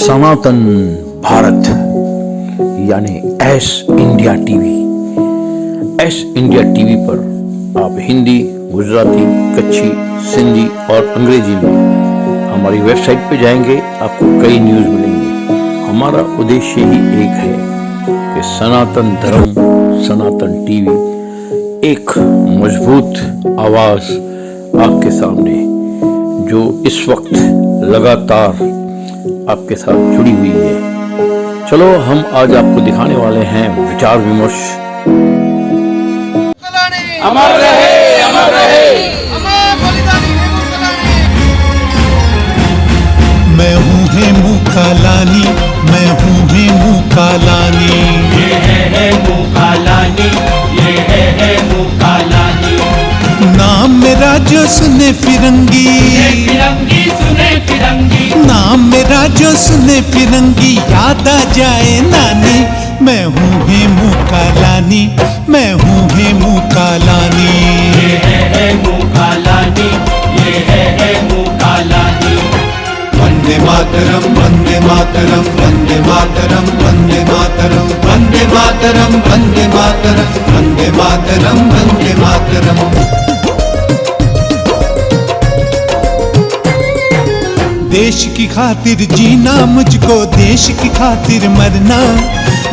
सनातन भारत यानी S India TV. S India TV पर आप हिंदी, गुजराती, कच्छी, सिंधी और अंग्रेजी में हमारी वेबसाइट पे जाएंगे, आपको कई न्यूज़ मिलेंगे। हमारा उद्देश्य ही एक है कि सनातन धर्म, सनातन टीवी एक मजबूत आवाज़ आपके सामने जो इस वक्त लगातार आपके साथ जुड़ी हुई है। चलो हम आज आपको दिखाने वाले हैं विचार विमर्श। अमर रहे, अमर रहे, मैं हूँ हेमू कालानी, मैं हूँ हेमू कालानी। ये है हेमू कालानी, ये है हेमू कालानी। नाम मेरा जो सुने फिरंगी, फिरंगी सुने फिरंगी। नाम मेरा जो सुने फिरंगी, याद आ जाए नानी। मैं हूँ हेमू कालानी, मैं हूँ हेमू कालानी। ये है हेमू कालानी, ये है हेमू कालानी। वंदे मातरम, वंदे मातरम, वंदे मातरम, वंदे मातरम, वंदे मातरम, वंदे मातरम, वंदे मातरम, वंदे मातरम। देश की खातिर जीना, मुझको देश की खातिर मरना।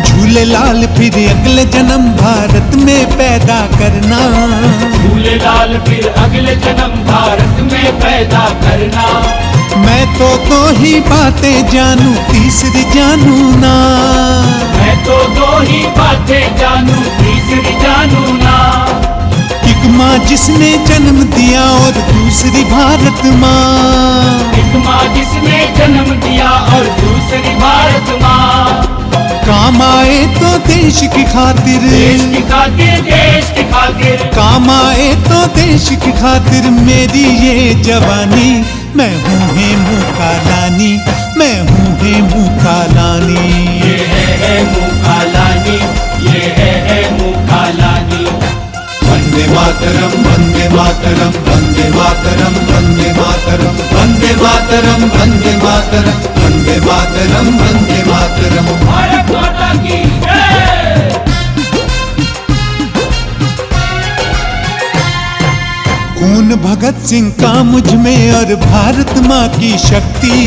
झूले लाल फिर अगले जन्म भारत में पैदा करना। झूले लाल फिर अगले जन्म भारत में पैदा करना। मैं तो दो ही बातें जानू, तीसरी जानू ना। मैं तो दो ही बातें जानू, तीसरी जानू ना। एक माँ जिसने जन्म दिया और दूसरी भारत माँ। एक माँ जिसने जन्म दिया और दूसरी भारत माँ। काम आए तो देश की खातिर, देश की खातिर, देश की खातिर। काम आए तो देश की खातिर मेरी ये जवानी। मैं हूँ हेमू कालानी, मैं हूँ हेमू कालानी। ये है हेमू कालानी, ये है हेमू कालानी। वंदे मातरम, वंदे मातरम, वंदे मातरम, वंदे मातरम, वंदे मातरम, वंदे मातरम, वंदे मातरम, वंदे मातरम। भारत माता की जय। खून भगत सिंह का मुझ में और भारत माँ की शक्ति।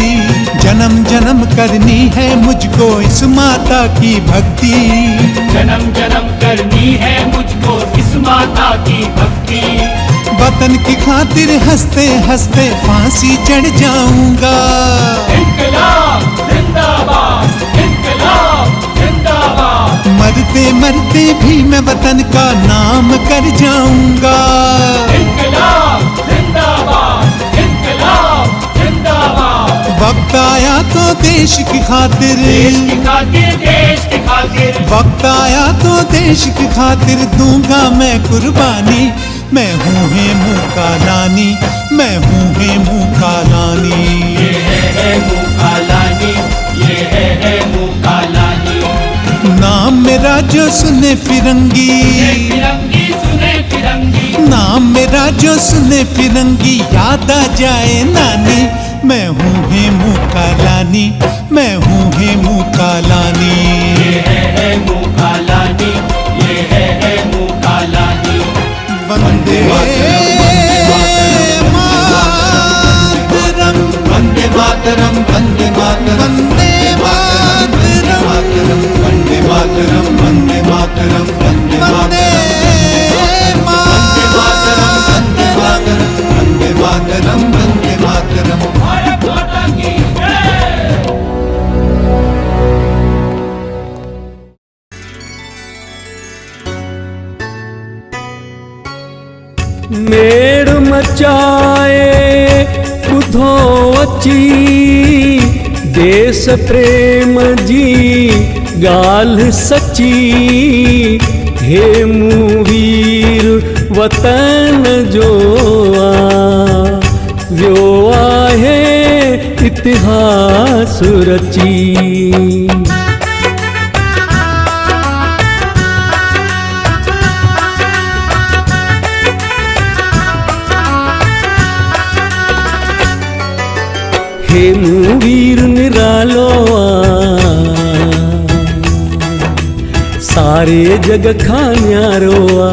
जन्म जन्म करनी है मुझको इस माता की भक्ति। जन्म जन्म करनी है मुझको इस माता की भक्ति। वतन की खातिर हंसते हंसते फांसी चढ़ जाऊंगा। इनकलाब जिंदाबाद, इनकलाब जिंदाबाद। मरते मरते भी मैं वतन का नाम कर जाऊंगा। इनकलाब जिंदाबाद, इनकलाब जिंदाबाद। वक्त आया तो देश की खातिर, देश की खातिर, देश की खातिर। वक्त आया तो देश की खातिर दूंगा मैं कुर्बानी। मैं हूँ हेमू कालानी, मैं हूँ हेमू कालानी। ये है हेमू कालानी, ये है हेमू कालानी। नाम मेरा जो सुने फिरंगी, फिरंगी सुने फिरंगी। नाम मेरा जो सुने फिरंगी, याद आ जाए नानी। मैं हूँ हेमू कालानी, मैं हूँ हेमू कालानी। ये है हेमू कालानी, ये है हेमू कालानी। वंदे मातरम, वंदे मातरम, वंदे मातरम, वंदे मातरम, वंदे मातरम, वंदे मातरम, वंदे मातरम, वंदे मातरम, वंदे मातरम, वंदे मातरम। भारत माता की जय। मेड़ मचाए ॿुधो अची, देश प्रेम जी ॻाल्हि सची। हेमू वीर वतन जो वियो आहे इतिहास रची। हेमू वीर निरालो सारे जग खां न्यारो आ।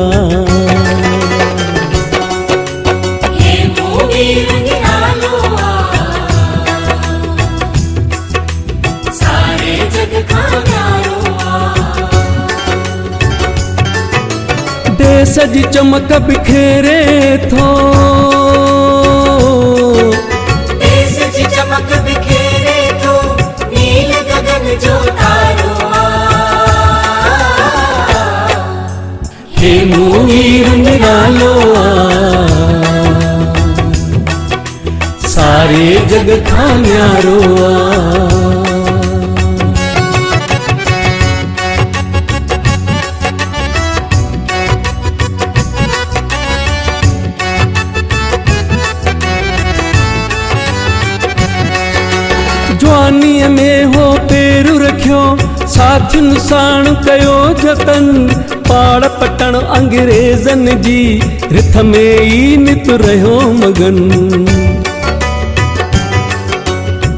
हे मूवीर निरालो आ, सारे जग खां न्यारो आ। देश जी चमक बिखेरे थो, देश जी चमक बिखेरे थो, नील गगन जो तारो आ। हे मूवीर निरालो आ, सारे जग खां न्यारो आ। जवानीअ में हो पेरू रखियो, साथियुनि साण कयो जतन, पाड़ पटण अंग्रेज़न जी रिथ में ई नित रहियो मगन।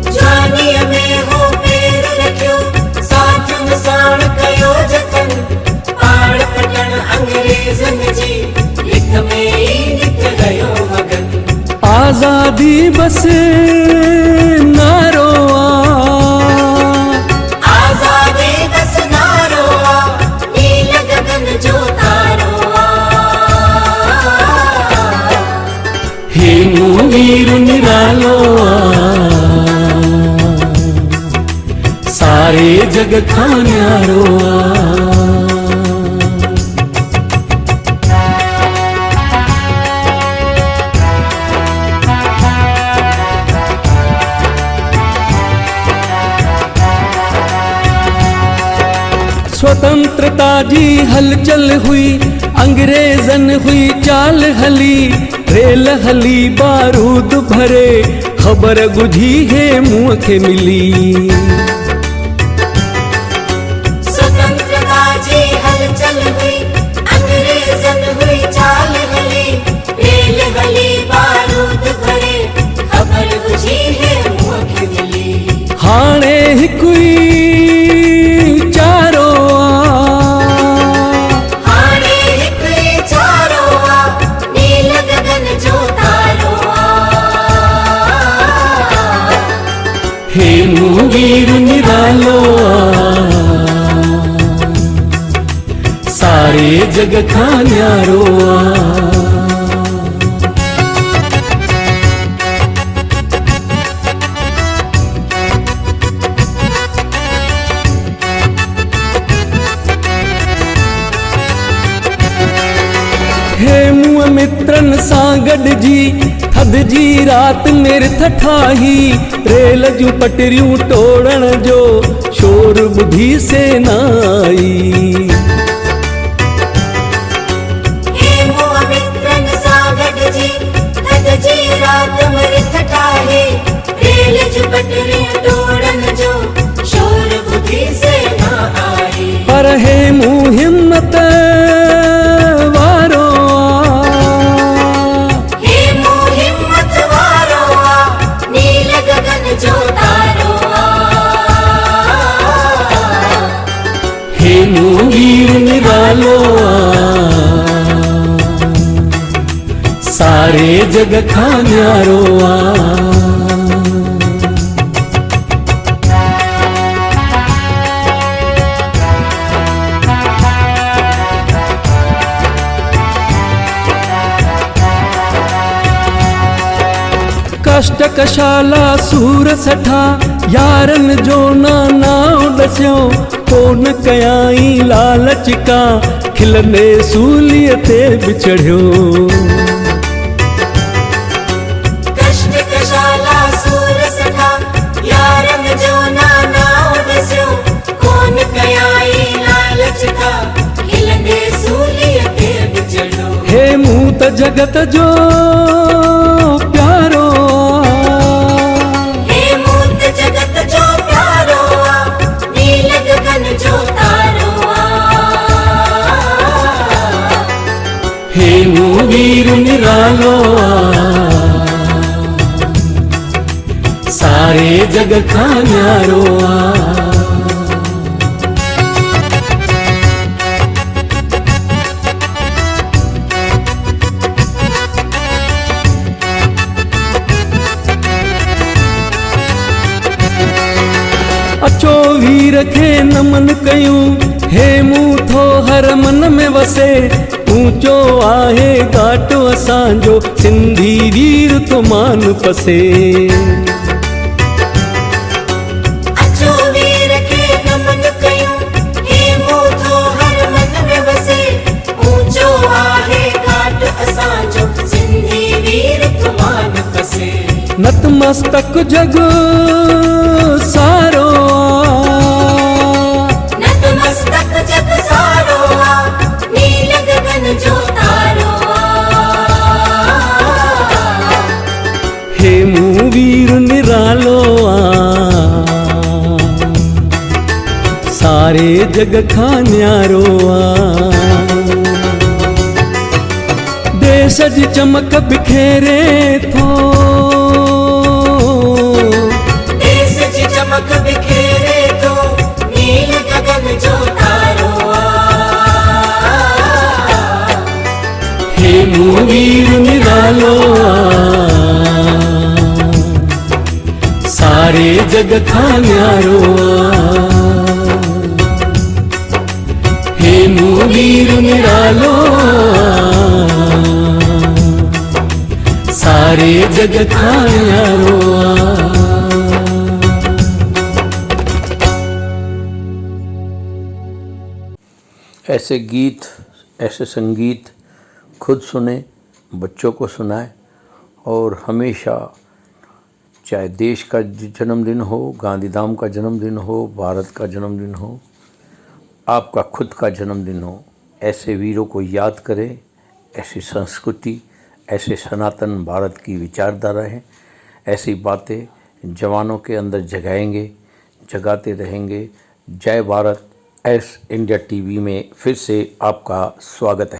जवानीअ में हो पेर रखियो, साथियुनि साण कयो जतन, पाड़ पटण अंग्रेज़न जी रिथ में ई नित रहियो मगन। आज़ादी बस नारो आ, आज़ादी बस नारो आ, नील गगन जो तारो आ। हे मूवीर निरालो आ, सारे जग खां न्यारो आ। स्वतंत्रता जी हलचल हुई, अंग्रेजन हुई चाल हली, रेल हली बारूद भरे, खबर गुझी है मुंह के मिली। स्वतंत्रता जी हलचल हुई, अंग्रेजन हुई चाल हली, रेल हली बारूद भरे, खबर बुझी है मुंह के मिली। हाणे हिकु ई चारो आ, हाणे हिकु ई चारो आ, नील गगन जो तारो आ। हे मूवीर निरालो आ, सारे जग खां न्यारो आ। हे मुंह मित्रन सां गॾिजी, थधि जी राति निर्थ ठाही, रेल जूं पटरियूं टोड़ण जो शोर ॿुधी सेना आई। हे मुंह मित्रन सां गॾिजी, थधि जी राति मृत ठाही, रेल जूं पटरियूं टोड़ण जो शोर ॿुधी सेना आई। पर हे मुंह हिम्मत वारो आ, हे मुंह हिम्मत वारो आ, नील गगन जो तारो आ। हे मूवीर निरालो आ, सारे जग खां न्यारो आ। कष्ट कशाला सूर सठा, यारन जो नाव दस्यो, कोन कयाई लालच का, खिलंदे सूलीअ ते बिछड़ियो। कष्ट कशाला सूर सठा, यारन जो नाव दस्यो, कोन कयाई लालच का, खिलंदे सूलीअ ते बिछड़ियो। हे मूं त जगत जो प्यारो आ, हे मूं त जगत जो प्यारो आ, नील गगन जो तारो आ। हे मूवीर निरालो आ, सारे जग खां न्यारो आ। अचो वीर खे नमन कयूं, हे मूं थो हर मन में वसे, ऊंचो आहे घाट असांजो, सिंधी वीर तो मान पसे। अचो वीर खे नमन कयूं, हे मूं थो हर मन में वसे, ऊंचो आहे घाट असांजो, सिंधी वीर तो मान पसे। नतमस्तक जग सारो नतमस्तक जग सारो आ, नील गगन जो तारो आ। हे मूं वीर निरालो आ, सारे जग खां न्यारो आ। देश जी चमक बिखेरे थो, देश जी चमक बिखेरे थो, नील गगन जो तारो आ। हे मूं वीर निरालो आ, सारे जग खां न्यारो आ। हे मूं वीर निरालो आ, सारे जग खां न्यारो आ। ऐसे गीत, ऐसे संगीत खुद सुने, बच्चों को सुनाएं और हमेशा, चाहे देश का जन्मदिन हो, गांधीधाम का जन्मदिन हो, भारत का जन्मदिन हो, आपका खुद का जन्मदिन हो, ऐसे वीरों को याद करें। ऐसी संस्कृति, ऐसे सनातन भारत की विचारधारा है, ऐसी बातें जवानों के अंदर जगाएंगे, जगाते रहेंगे। जय भारत। एस इंडिया टीवी में फिर से आपका स्वागत है।